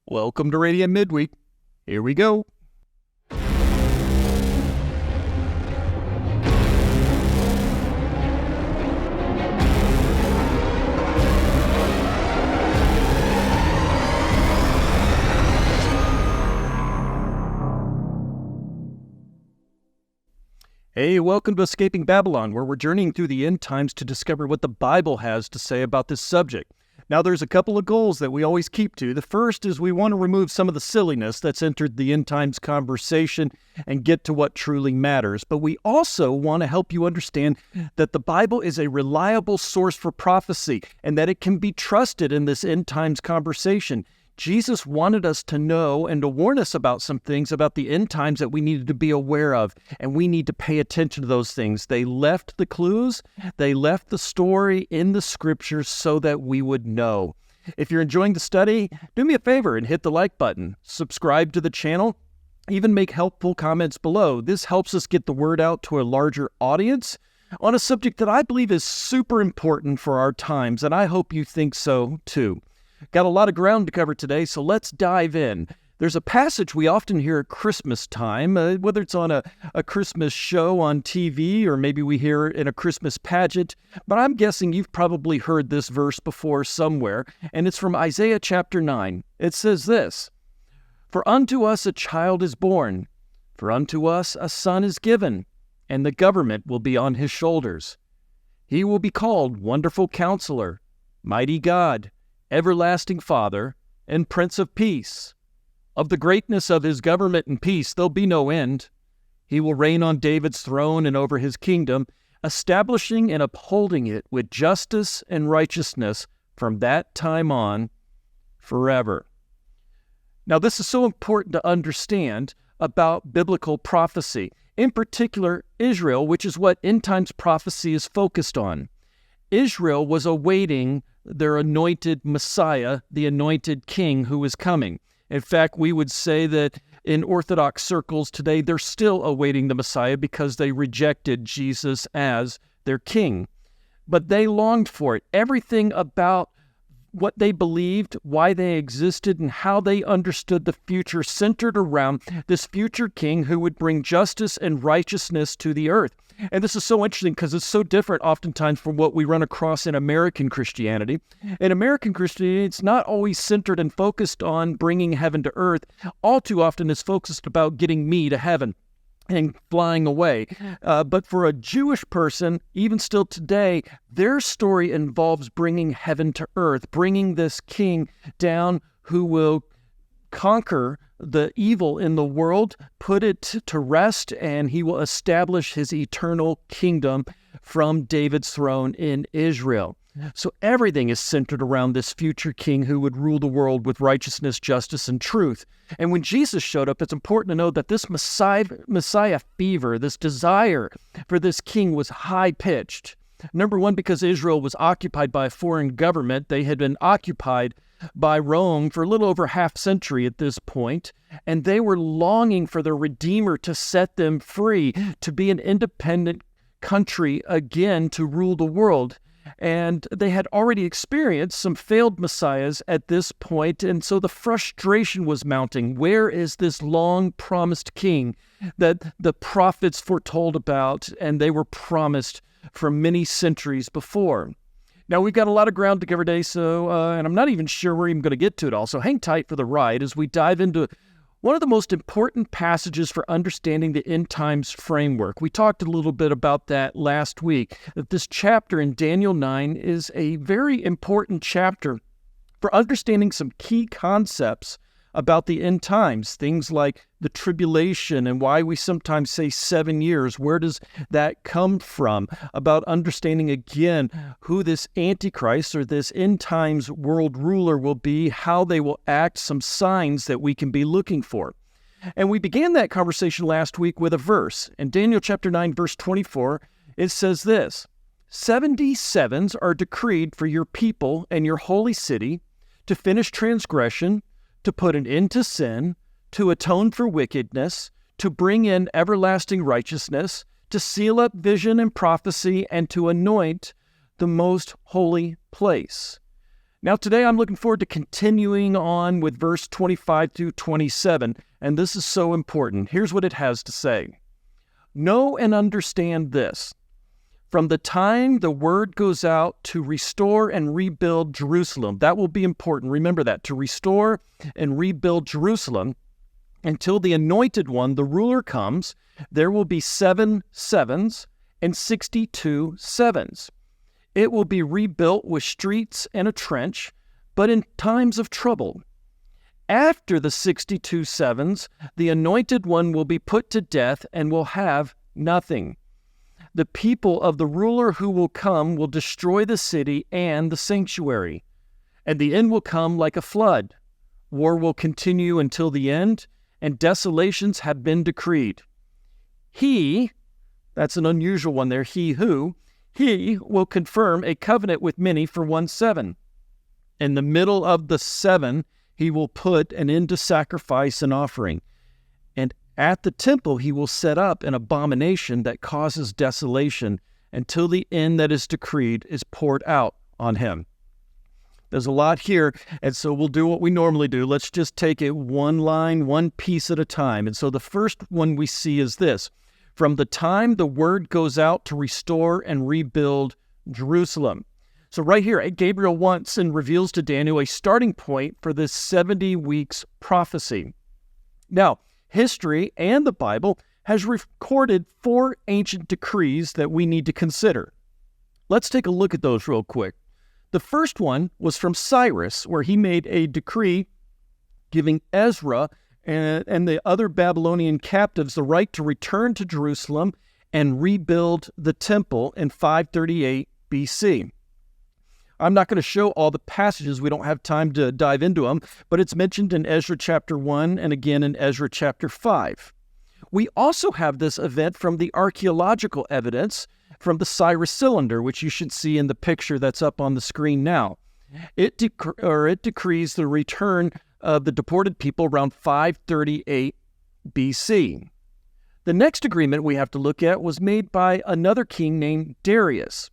Welcome to Radiant Midweek. Here we go. Hey, welcome to Escaping Babylon, where we're journeying through the end times to discover what the Bible has to say about this subject. Now, there's a couple of goals that we always keep to. The first is we want to remove some of the silliness that's entered the end times conversation and get to what truly matters. But we also want to help you understand that the Bible is a reliable source for prophecy and that it can be trusted in this end times conversation. Jesus wanted us to know and to warn us about some things about the end times that we needed to be aware of, and we need to pay attention to those things. They left the clues, they left the story in the scriptures so that we would know. If you're enjoying the study, do me a favor and hit the like button, subscribe to the channel, even make helpful comments below. This helps us get the word out to a larger audience on a subject that I believe is super important for our times, and I hope you think so too. Got a lot of ground to cover today, so let's dive in. There's a passage we often hear at Christmas time, whether it's on a Christmas show on TV or maybe we hear it in a Christmas pageant, but I'm guessing you've probably heard this verse before somewhere, and it's from Isaiah chapter 9. It says this, "For unto us a child is born, for unto us a son is given, and the government will be on his shoulders. He will be called Wonderful Counselor, Mighty God, Everlasting Father, and Prince of Peace. Of the greatness of his government and peace there'll be no end. He will reign on David's throne and over his kingdom, establishing and upholding it with justice and righteousness from that time on forever." Now, this is so important to understand about biblical prophecy, in particular Israel, which is what end times prophecy is focused on. Israel was awaiting their anointed Messiah, the anointed king who is coming. In fact, we would say that in Orthodox circles today, they're still awaiting the Messiah because they rejected Jesus as their king. But they longed for it. Everything about what they believed, why they existed, and how they understood the future centered around this future king who would bring justice and righteousness to the earth. And this is so interesting because it's so different oftentimes from what we run across in American Christianity. In American Christianity, it's not always centered and focused on bringing heaven to earth. All too often, it's focused about getting me to heaven and flying away. But for a Jewish person, even still today, their story involves bringing heaven to earth, bringing this king down who will conquer the evil in the world, put it to rest, and he will establish his eternal kingdom from David's throne in Israel. So everything is centered around this future king who would rule the world with righteousness, justice, and truth. And when Jesus showed up, it's important to know that this Messiah fever, this desire for this king was high-pitched. Number one, because Israel was occupied by a foreign government. They had been occupied by Rome for a little over half century at this point, and they were longing for their Redeemer to set them free, to be an independent country again, to rule the world. And they had already experienced some failed messiahs at this point, and so the frustration was mounting. Where is this long-promised king that the prophets foretold about, and they were promised for many centuries before? Now, we've got a lot of ground to cover today, and I'm not even sure we're even going to get to it all, so hang tight for the ride as we dive into one of the most important passages for understanding the end times framework. We talked a little bit about that last week, that this chapter in Daniel 9 is a very important chapter for understanding some key concepts about the end times, things like the tribulation and why we sometimes say 7 years. Where does that come from? About understanding again who this Antichrist or this end times world ruler will be, how they will act, some signs that we can be looking for. And we began that conversation last week with a verse. In Daniel chapter 9, verse 24, it says this, 77s are decreed for your people and your holy city to finish transgression, to put an end to sin, to atone for wickedness, to bring in everlasting righteousness, to seal up vision and prophecy, and to anoint the most holy place. Now today I'm looking forward to continuing on with verse 25 through 27, and this is so important. Here's what it has to say. Know and understand this. From the time the word goes out to restore and rebuild Jerusalem, that will be important. Remember that, to restore and rebuild Jerusalem, until the anointed one, the ruler, comes, there will be 7 sevens and 62 sevens. It will be rebuilt with streets and a trench, but in times of trouble. After the 62 sevens, the anointed one will be put to death and will have nothing. The people of the ruler who will come will destroy the city and the sanctuary, and the end will come like a flood. War will continue until the end, and desolations have been decreed. He, that's an unusual one there, he will confirm a covenant with many for 1 7. In the middle of the 7, he will put an end to sacrifice and offering. And at the temple he will set up an abomination that causes desolation until the end that is decreed is poured out on him. There's a lot here, and so we'll do what we normally do. Let's just take it one line, one piece at a time. And so the first one we see is this. From the time the word goes out to restore and rebuild Jerusalem. So right here, Gabriel wants and reveals to Daniel a starting point for this 70 weeks prophecy. Now, history and the Bible has recorded 4 ancient decrees that we need to consider. Let's take a look at those real quick. The first one was from Cyrus, where he made a decree giving Ezra and the other Babylonian captives the right to return to Jerusalem and rebuild the temple in 538 BC. I'm not going to show all the passages. We don't have time to dive into them, but it's mentioned in Ezra chapter 1 and again in Ezra chapter 5. We also have this event from the archaeological evidence from the Cyrus cylinder, which you should see in the picture that's up on the screen now. It decrees the return of the deported people around 538 BC. The next agreement we have to look at was made by another king named Darius.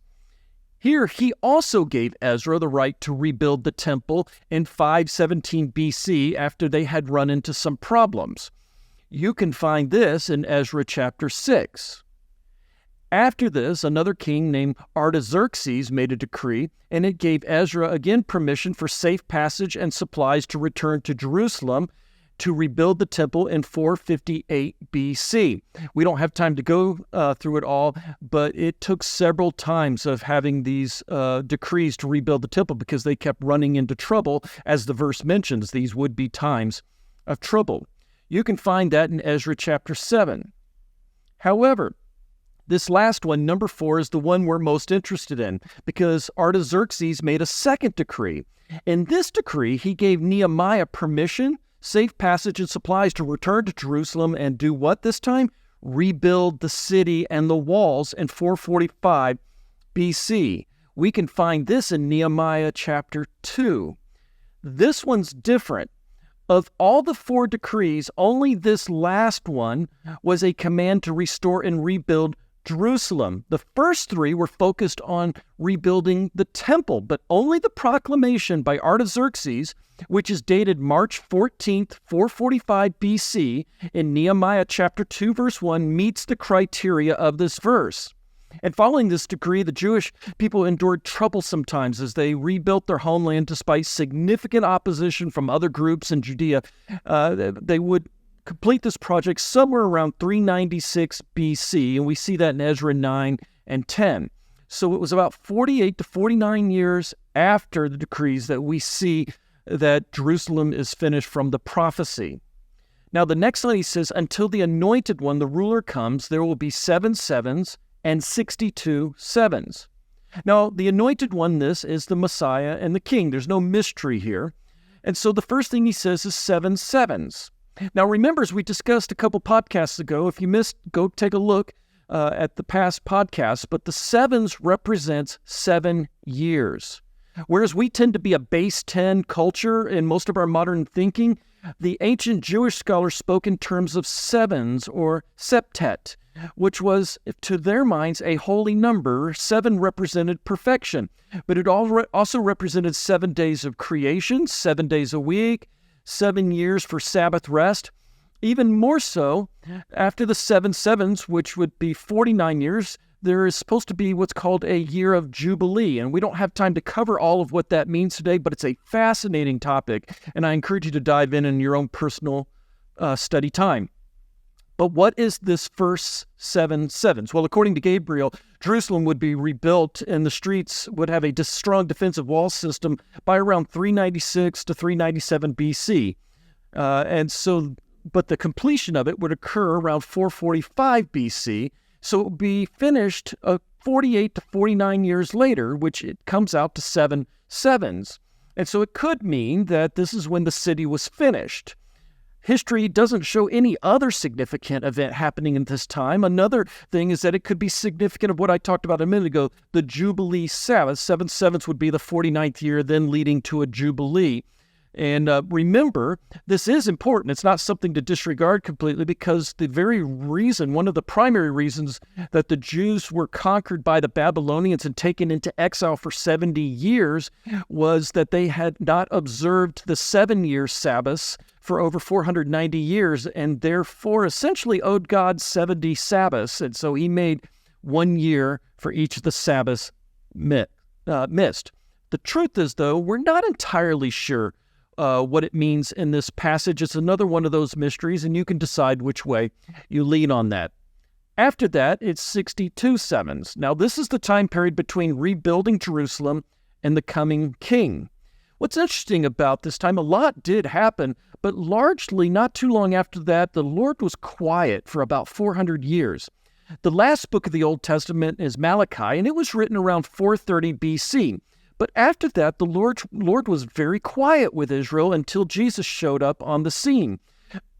Here, he also gave Ezra the right to rebuild the temple in 517 BC after they had run into some problems. You can find this in Ezra chapter 6. After this, another king named Artaxerxes made a decree, and it gave Ezra again permission for safe passage and supplies to return to Jerusalem to rebuild the temple in 458 BC. We don't have time to go through it all, but it took several times of having these decrees to rebuild the temple because they kept running into trouble. As the verse mentions, these would be times of trouble. You can find that in Ezra chapter 7. However, this last one, number 4, is the one we're most interested in because Artaxerxes made a second decree. In this decree, he gave Nehemiah permission, safe passage, and supplies to return to Jerusalem and do what this time? Rebuild the city and the walls in 445 BC. We can find this in Nehemiah chapter 2. This one's different. Of all the 4 decrees, only this last one was a command to restore and rebuild Jerusalem. The first 3 were focused on rebuilding the temple, but only the proclamation by Artaxerxes, which is dated March 14th, 445 BC, in Nehemiah chapter 2, verse 1, meets the criteria of this verse. And following this decree, the Jewish people endured troublesome times as they rebuilt their homeland despite significant opposition from other groups in Judea. They would complete this project somewhere around 396 BC, and we see that in Ezra 9 and 10. So it was about 48 to 49 years after the decrees that we see that Jerusalem is finished from the prophecy. Now the next line he says, until the anointed one, the ruler, comes, there will be 7 sevens and 62 sevens. Now the anointed one, this is the Messiah and the King. There's no mystery here. And so the first thing he says is 7 sevens. Now remember, as we discussed a couple podcasts ago, if you missed, go take a look at the past podcasts, but the sevens represents 7 years. Whereas we tend to be a base 10 culture in most of our modern thinking, the ancient Jewish scholars spoke in terms of sevens or septet, which was, to their minds, a holy number. 7 represented perfection, but it also represented 7 days of creation, 7 days a week, 7 years for Sabbath rest. Even more so, after the 7 sevens, which would be 49 years, there is supposed to be what's called a year of Jubilee. And we don't have time to cover all of what that means today, but it's a fascinating topic, and I encourage you to dive in your own personal study time. But what is this first 7 sevens? Well, according to Gabriel, Jerusalem would be rebuilt and the streets would have a strong defensive wall system by around 396 to 397 BC. But the completion of it would occur around 445 BC, so it would be finished 48 to 49 years later, which it comes out to 7 sevens. And so it could mean that this is when the city was finished. History doesn't show any other significant event happening in this time. Another thing is that it could be significant of what I talked about a minute ago, the Jubilee Sabbath. 7 sevens would be the 49th year, then leading to a Jubilee. And remember, this is important. It's not something to disregard completely, because the very reason, one of the primary reasons that the Jews were conquered by the Babylonians and taken into exile for 70 years was that they had not observed the 7-year Sabbaths for over 490 years, and therefore essentially owed God 70 Sabbaths. And so he made 1 year for each of the Sabbaths missed. The truth is, though, we're not entirely sure what it means in this passage. It's another one of those mysteries, and you can decide which way you lean on that. After that, it's 62 sevens. Now, this is the time period between rebuilding Jerusalem and the coming king. What's interesting about this time, a lot did happen, but largely not too long after that, the Lord was quiet for about 400 years. The last book of the Old Testament is Malachi, and it was written around 430 BC. But after that, the Lord was very quiet with Israel until Jesus showed up on the scene.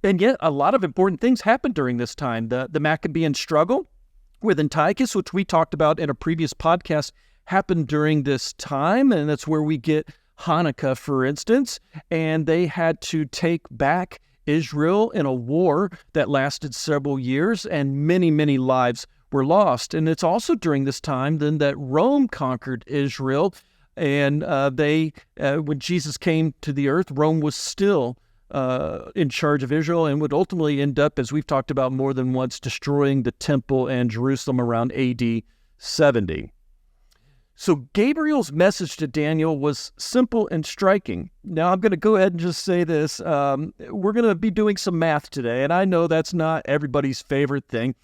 And yet, a lot of important things happened during this time. The Maccabean struggle with Antiochus, which we talked about in a previous podcast, happened during this time, and that's where we get Hanukkah, for instance. And they had to take back Israel in a war that lasted several years, and many, many lives were lost. And it's also during this time then that Rome conquered Israel. And when Jesus came to the earth, Rome was still in charge of Israel and would ultimately end up, as we've talked about more than once, destroying the temple and Jerusalem around AD 70. So Gabriel's message to Daniel was simple and striking. Now, I'm going to go ahead and just say this. We're going to be doing some math today, and I know that's not everybody's favorite thing.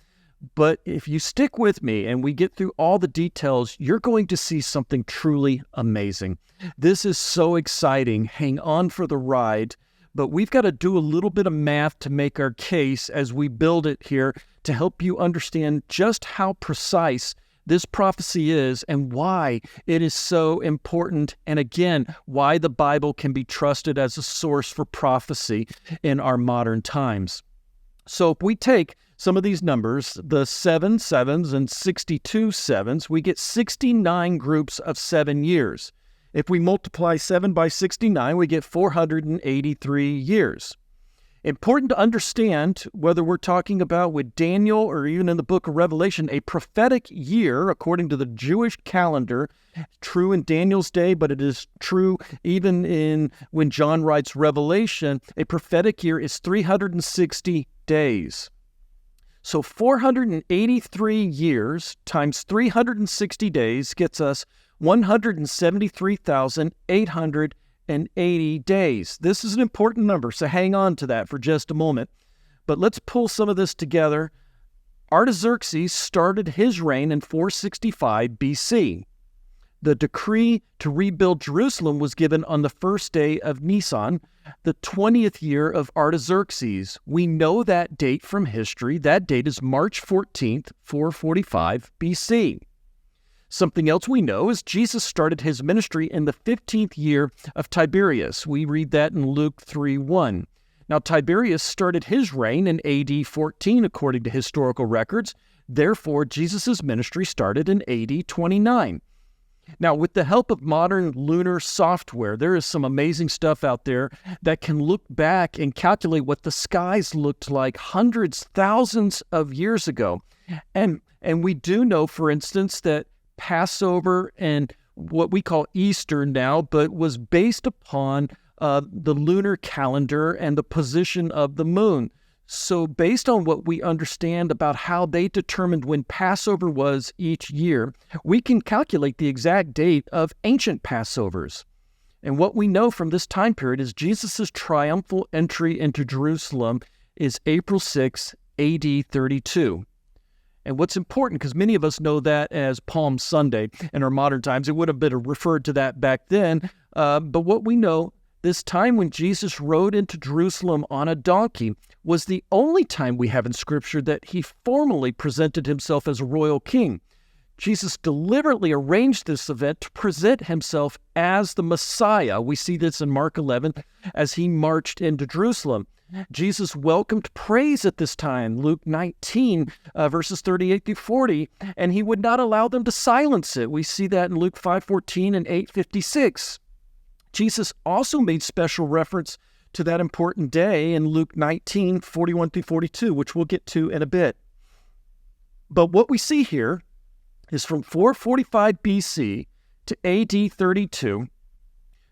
But if you stick with me and we get through all the details, you're going to see something truly amazing. This is so exciting. Hang on for the ride. But we've got to do a little bit of math to make our case as we build it here to help you understand just how precise this prophecy is and why it is so important. And again, why the Bible can be trusted as a source for prophecy in our modern times. So if we take some of these numbers, the 7 sevens and 62 sevens, we get 69 groups of 7 years. If we multiply 7 by 69, we get 483 years. Important to understand, whether we're talking about with Daniel or even in the book of Revelation, a prophetic year, according to the Jewish calendar, true in Daniel's day, but it is true even in when John writes Revelation, a prophetic year is 360 days. So 483 years times 360 days gets us 173,880 days. This is an important number, so hang on to that for just a moment. But let's pull some of this together. Artaxerxes started his reign in 465 BC. The decree to rebuild Jerusalem was given on the first day of Nisan, the 20th year of Artaxerxes. We know that date from history. That date is March 14th, 445 BC. Something else we know is Jesus started his ministry in the 15th year of Tiberius. We read that in Luke 3:1. Now, Tiberius started his reign in AD 14, according to historical records. Therefore, Jesus' ministry started in AD 29. Now, with the help of modern lunar software, there is some amazing stuff out there that can look back and calculate what the skies looked like hundreds, thousands of years ago. And we do know, for instance, that Passover and what we call Easter now, but was based upon the lunar calendar and the position of the moon. So based on what we understand about how they determined when Passover was each year, we can calculate the exact date of ancient Passovers. And what we know from this time period is Jesus' triumphal entry into Jerusalem is April 6, AD 32. And what's important, because many of us know that as Palm Sunday in our modern times, it would have been referred to that back then, but what we know, this time when Jesus rode into Jerusalem on a donkey was the only time we have in Scripture that he formally presented himself as a royal king. Jesus deliberately arranged this event to present himself as the Messiah. We see this in Mark 11 as he marched into Jerusalem. Jesus welcomed praise at this time, Luke 19, verses 38 through 40, and he would not allow them to silence it. We see that in Luke 5:14 and 8:56. Jesus also made special reference to that important day in Luke 19, 41 through 42, which we'll get to in a bit. But what we see here is from 445 BC to AD 32,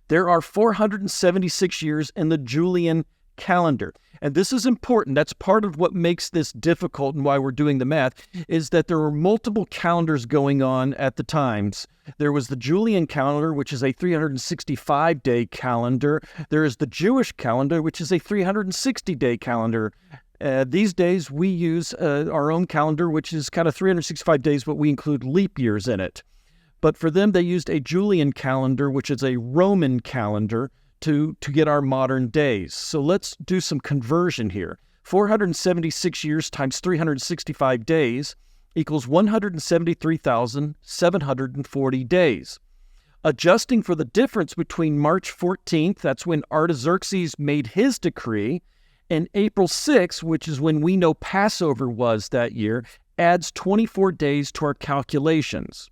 there are 476 years in the Julian calendar. And this is important. That's part of what makes this difficult and why we're doing the math, is that there were multiple calendars going on at the times. There was the Julian calendar, which is a 365-day calendar. There is the Jewish calendar, which is a 360-day calendar. These days, we use our own calendar, which is kind of 365 days, but we include leap years in it. But for them, they used a Julian calendar, which is a Roman calendar, to get our modern days. So let's do some conversion here. 476 years times 365 days equals 173,740 days. Adjusting for the difference between March 14th, that's when Artaxerxes made his decree, and April 6th, which is when we know Passover was that year, adds 24 days to our calculations.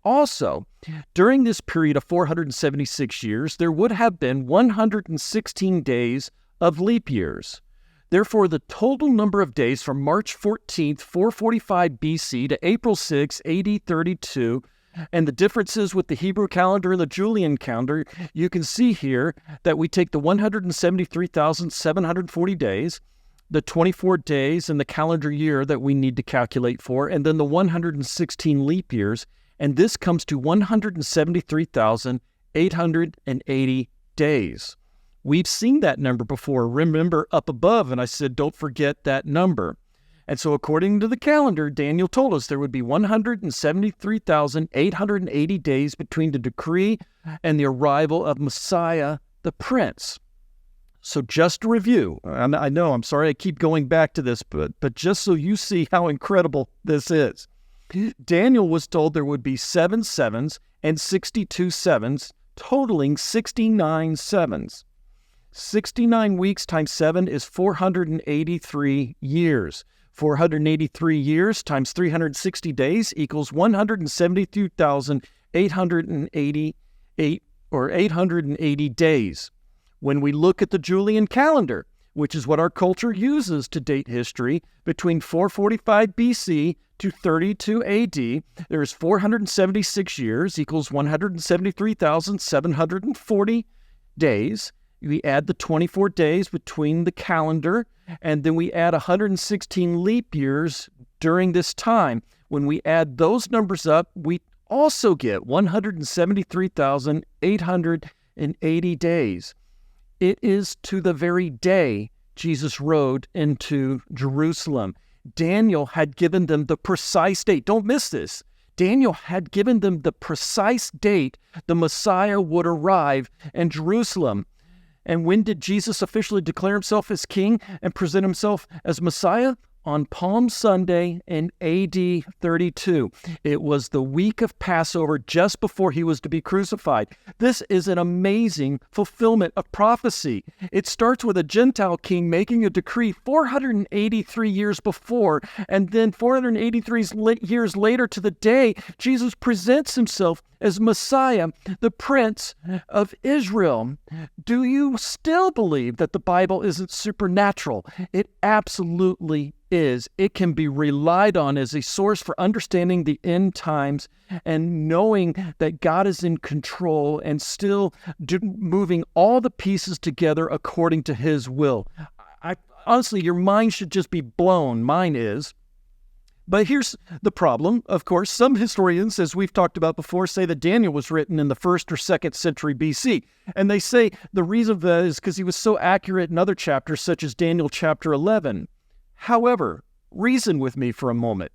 Also, during this period of 476 years, there would have been 116 days of leap years. Therefore, the total number of days from March 14th, 445 BC to April 6, AD 32, and the differences with the Hebrew calendar and the Julian calendar, you can see here that we take the 173,740 days, the 24 days in the calendar year that we need to calculate for, and then the 116 leap years, and this comes to 173,880 days. We've seen that number before. Remember up above, and I said, don't forget that number. And so according to the calendar, Daniel told us there would be 173,880 days between the decree and the arrival of Messiah, the Prince. So just to review, I know, I'm sorry I keep going back to this, but just so you see how incredible this is. Daniel was told there would be 7 sevens and 62 sevens, totaling 69 sevens. 69 weeks times 7 is 483 years. 483 years times 360 days equals 172,888 or 880 days. When we look at the Julian calendar, which is what our culture uses to date history, between 445 BC to 32 AD, there is 476 years equals 173,740 days. We add the 24 days between the calendar, and then we add 116 leap years during this time. When we add those numbers up, we also get 173,880 days. It is to the very day Jesus rode into Jerusalem. Daniel had given them the precise date. Don't miss this. Daniel had given them the precise date the Messiah would arrive in Jerusalem. And when did Jesus officially declare himself as king and present himself as Messiah? On Palm Sunday in AD 32. It was the week of Passover just before he was to be crucified. This is an amazing fulfillment of prophecy. It starts with a Gentile king making a decree 483 years before, and then 483 years later to the day, Jesus presents himself as Messiah, the Prince of Israel. Do you still believe that the Bible isn't supernatural? It absolutely is it can be relied on as a source for understanding the end times and knowing that God is in control and still moving all the pieces together according to his will. Honestly, your mind should just be blown. Mine is. But here's the problem, of course. Some historians, as we've talked about before, say that Daniel was written in the 1st or 2nd century BC. And they say the reason for that is because he was so accurate in other chapters, such as Daniel chapter 11. However, reason with me for a moment.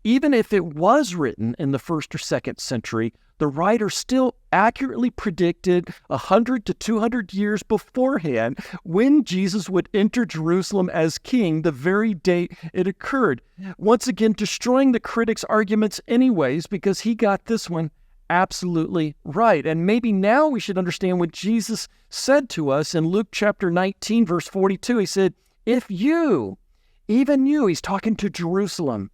Even if it was written in the 1st or 2nd century, the writer still accurately predicted 100 to 200 years beforehand when Jesus would enter Jerusalem as king, the very date it occurred. Once again, destroying the critics' arguments anyways, because he got this one absolutely right. And maybe now we should understand what Jesus said to us in Luke chapter 19, verse 42. He said, if you, even you, he's talking to Jerusalem,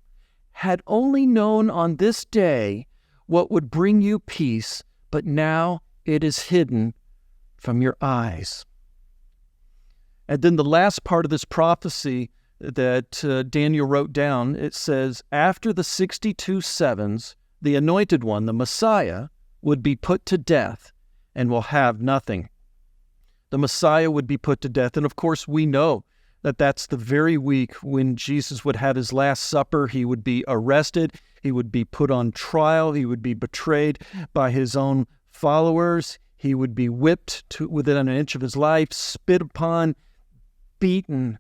had only known on this day what would bring you peace, but now it is hidden from your eyes. And then the last part of this prophecy that Daniel wrote down, it says, after the 62 sevens, the anointed one, the Messiah, would be put to death and will have nothing. The Messiah would be put to death. And of course, we know that that's the very week when Jesus would have his last supper. He would be arrested. He would be put on trial. He would be betrayed by his own followers. He would be whipped to within an inch of his life, spit upon, beaten,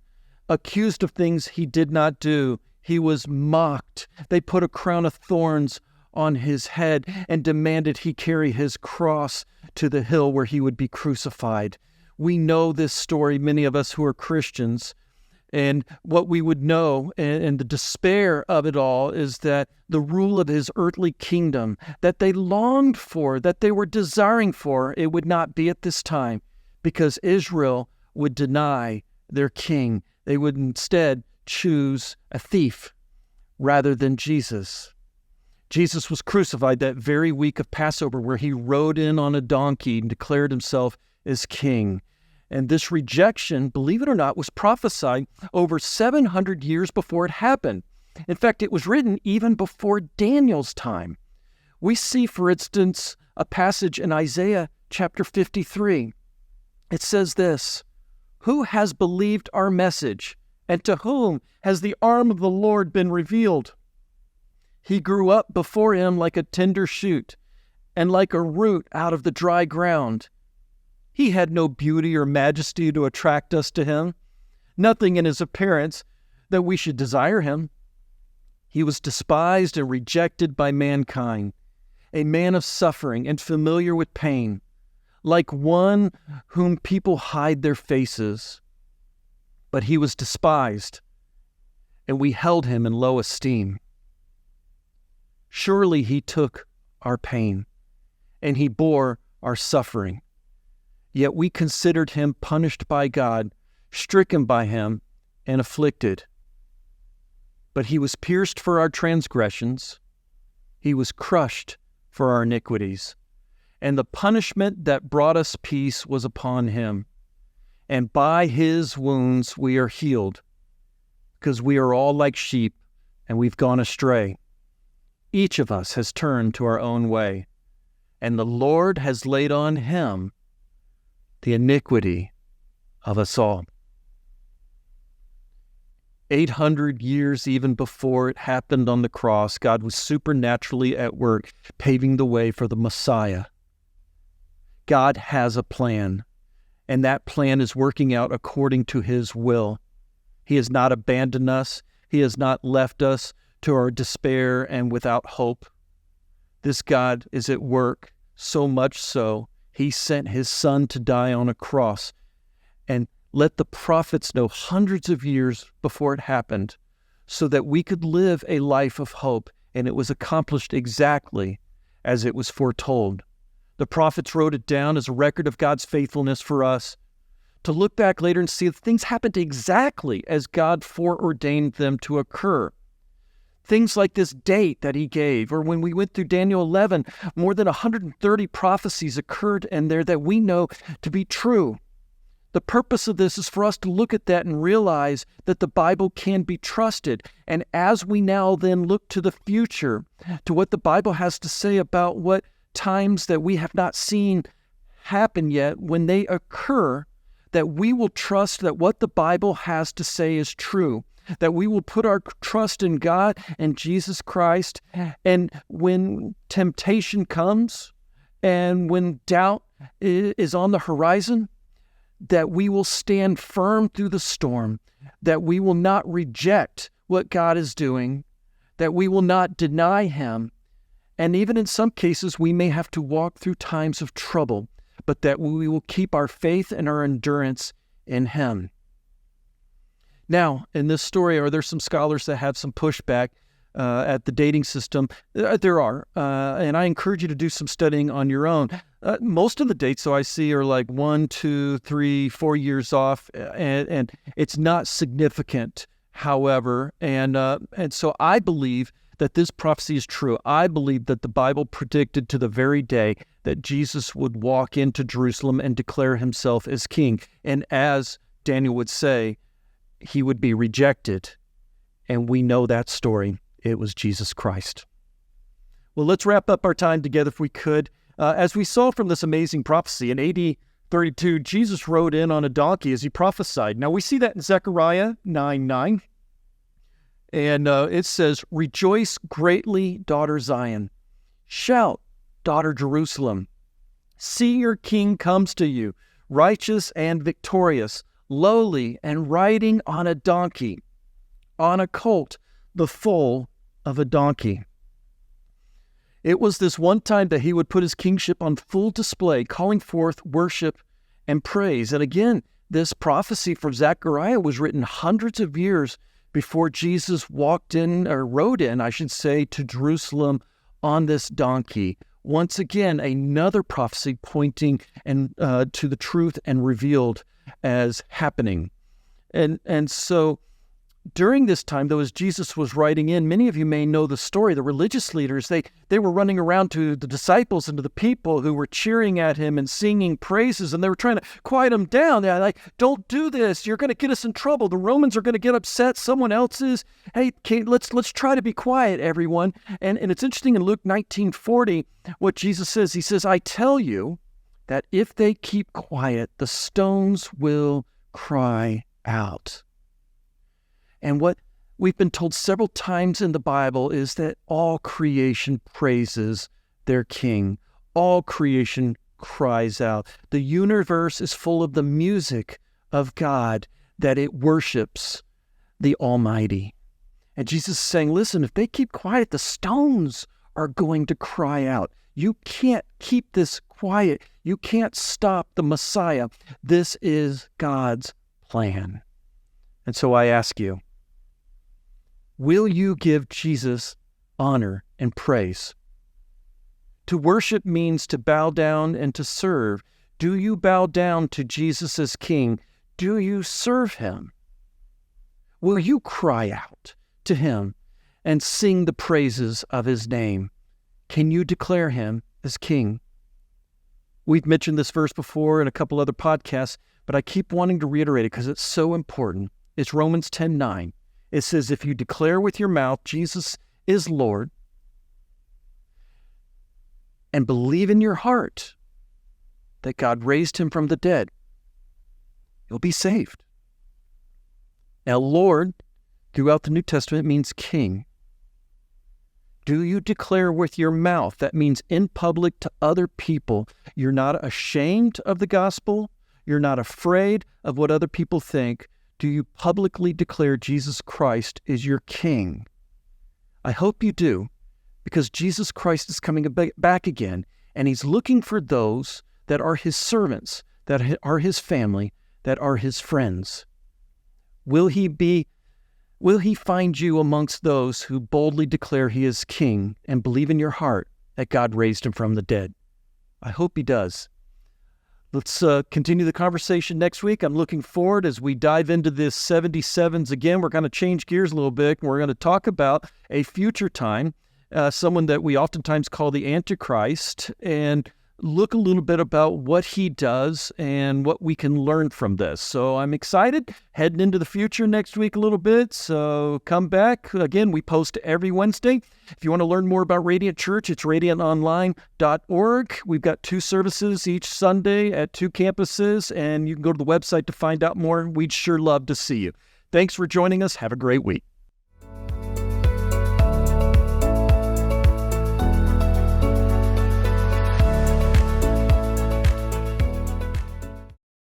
accused of things he did not do. He was mocked. They put a crown of thorns on his head and demanded he carry his cross to the hill where he would be crucified. We know this story, many of us who are Christians, and what we would know and the despair of it all is that the rule of his earthly kingdom that they longed for, that they were desiring for, it would not be at this time because Israel would deny their king. They would instead choose a thief rather than Jesus. Jesus was crucified that very week of Passover where he rode in on a donkey and declared himself as king. And this rejection, believe it or not, was prophesied over 700 years before it happened. In fact, it was written even before Daniel's time. We see, for instance, a passage in Isaiah chapter 53. It says this, who has believed our message, and to whom has the arm of the Lord been revealed? He grew up before him like a tender shoot, and like a root out of the dry ground. He had no beauty or majesty to attract us to him, nothing in his appearance that we should desire him. He was despised and rejected by mankind, a man of suffering and familiar with pain, like one whom people hide their faces. But he was despised, and we held him in low esteem. Surely he took our pain, and he bore our suffering. Yet we considered him punished by God, stricken by him, and afflicted. But he was pierced for our transgressions. He was crushed for our iniquities. And the punishment that brought us peace was upon him. And by his wounds we are healed, because we are all like sheep, and we've gone astray. Each of us has turned to our own way, and the Lord has laid on him the iniquity of us all. 800 years even before it happened on the cross, God was supernaturally at work, paving the way for the Messiah. God has a plan, and that plan is working out according to his will. He has not abandoned us. He has not left us to our despair and without hope. This God is at work, so much so he sent his son to die on a cross and let the prophets know hundreds of years before it happened so that we could live a life of hope, and it was accomplished exactly as it was foretold. The prophets wrote it down as a record of God's faithfulness for us to look back later and see that things happened exactly as God foreordained them to occur. Things like this date that he gave, or when we went through Daniel 11, more than 130 prophecies occurred in there that we know to be true. The purpose of this is for us to look at that and realize that the Bible can be trusted. And as we now then look to the future, to what the Bible has to say about what times that we have not seen happen yet, when they occur, that we will trust that what the Bible has to say is true, that we will put our trust in God and Jesus Christ. And when temptation comes and when doubt is on the horizon, that we will stand firm through the storm, that we will not reject what God is doing, that we will not deny Him. And even in some cases, we may have to walk through times of trouble, but that we will keep our faith and our endurance in Him. Now, in this story, are there some scholars that have some pushback at the dating system? There are, and I encourage you to do some studying on your own. Most of the dates, so I see, are like 1, 2, 3, 4 years off, and it's not significant, however. And so I believe that this prophecy is true. I believe that the Bible predicted to the very day that Jesus would walk into Jerusalem and declare Himself as king. And as Daniel would say, He would be rejected. And we know that story. It was Jesus Christ. Well, let's wrap up our time together if we could. As we saw from this amazing prophecy, in AD 32, Jesus rode in on a donkey as He prophesied. Now, we see that in Zechariah 9:9. And it says, "Rejoice greatly, daughter Zion. Shout, daughter Jerusalem. See, your king comes to you, righteous and victorious, lowly and riding on a donkey, on a colt, the foal of a donkey." It was this one time that He would put His kingship on full display, calling forth worship and praise. And again, this prophecy from Zechariah was written hundreds of years before Jesus walked in, or rode in, I should say, to Jerusalem on this donkey. Once again, another prophecy pointing to the truth and revealed as happening. And so during this time, though, as Jesus was riding in, many of you may know the story. The religious leaders, they were running around to the disciples and to the people who were cheering at Him and singing praises, and they were trying to quiet Him down. They're like, "Don't do this. You're going to get us in trouble. The Romans are going to get upset. Someone else is. Hey, let's try to be quiet, everyone." And it's interesting in Luke 19:40, what Jesus says. He says, "I tell you that if they keep quiet, the stones will cry out." And what we've been told several times in the Bible is that all creation praises their King. All creation cries out. The universe is full of the music of God, that it worships the Almighty. And Jesus is saying, listen, if they keep quiet, the stones are going to cry out. You can't keep this quiet. You can't stop the Messiah. This is God's plan. And so I ask you, will you give Jesus honor and praise? To worship means to bow down and to serve. Do you bow down to Jesus as King? Do you serve Him? Will you cry out to Him and sing the praises of His name? Can you declare Him as King? We've mentioned this verse before in a couple other podcasts, but I keep wanting to reiterate it because it's so important. It's Romans 10:9. It says, if you declare with your mouth Jesus is Lord and believe in your heart that God raised Him from the dead, you'll be saved. Now, Lord, throughout the New Testament, means King. Do you declare with your mouth? That means in public to other people. You're not ashamed of the gospel. You're not afraid of what other people think. Do you publicly declare Jesus Christ is your King? I hope you do, because Jesus Christ is coming back again, and He's looking for those that are His servants, that are His family, that are His friends. Will He find you amongst those who boldly declare He is King and believe in your heart that God raised Him from the dead? I hope He does. Let's continue the conversation next week. I'm looking forward as we dive into this 77s again. We're going to change gears a little bit, and we're going to talk about a future time, someone that we oftentimes call the Antichrist. And look a little bit about what he does and what we can learn from this. So I'm excited, heading into the future next week a little bit. So come back. Again, we post every Wednesday. If you want to learn more about Radiant Church, it's radiantonline.org. We've got 2 services each Sunday at 2 campuses, and you can go to the website to find out more. We'd sure love to see you. Thanks for joining us. Have a great week.